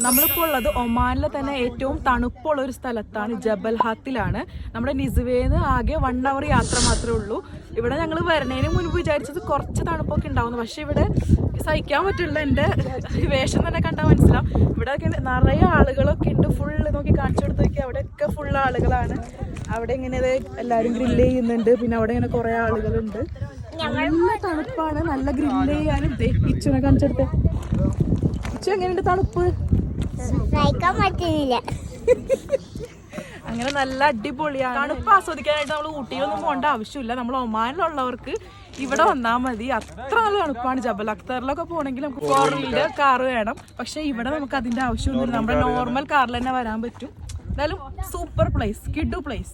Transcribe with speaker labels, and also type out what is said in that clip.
Speaker 1: നമ്മളിപ്പോൾ ഉള്ളത് ഒമാനിലെ തന്നെ ഏറ്റവും തണുപ്പുള്ള ഒരു സ്ഥലത്താണ്, ജബൽ ഹാത്തിലാണ്. നമ്മുടെ നിസുവേന്ന് ആകെ 1 hour യാത്ര മാത്രമേ ഉള്ളൂ. ഇവിടെ ഞങ്ങൾ വരണേന് മുൻപ് വിചാരിച്ചത് കുറച്ച് തണുപ്പൊക്കെ ഉണ്ടാവുന്നു, പക്ഷെ ഇവിടെ സഹിക്കാൻ പറ്റില്ല. എൻ്റെ വേഷം തന്നെ കണ്ടാൽ മനസ്സിലാവും. ഇവിടെ നിറയെ ആളുകളൊക്കെ ഉണ്ട്. ഫുള്ള് നോക്കി കാണിച്ചു കൊടുത്ത് നോക്കി, അവിടെയൊക്കെ ഫുള്ള് ആളുകളാണ്. അവിടെ ഇങ്ങനെ എല്ലാവരും ഗ്രില്ല് ചെയ്യുന്നുണ്ട്. പിന്നെ അവിടെ ഇങ്ങനെ കുറെ ആളുകളുണ്ട്. നല്ല തണുപ്പാണ്, നല്ല ഗ്രില്ല് ചെയ്യാനും. ഇച്ചുനെ കാണിച്ചെടുത്തേ. ഇച്ചു എങ്ങനെയുണ്ട് തണുപ്പ്? അങ്ങനെ നല്ല അടിപൊളിയാണ്. തണുപ്പ് ആസ്വദിക്കാനായിട്ട് നമ്മൾ ഊട്ടിയിലൊന്നും പോകേണ്ട ആവശ്യമില്ല. നമ്മൾ ഒമാനിലുള്ളവർക്ക് ഇവിടെ വന്നാൽ മതി. അത്ര നല്ല തണുപ്പാണ്. ജബൽ അക്തറിലൊക്കെ പോകണമെങ്കിൽ നമുക്ക് 4-wheeler കാറ് വേണം. പക്ഷെ ഇവിടെ നമുക്ക് അതിന്റെ ആവശ്യമൊന്നുമില്ല. നമ്മുടെ നോർമൽ കാറിൽ തന്നെ വരാൻ പറ്റും. എന്തായാലും സൂപ്പർ പ്ലേസ്, കിഡു പ്ലേസ്.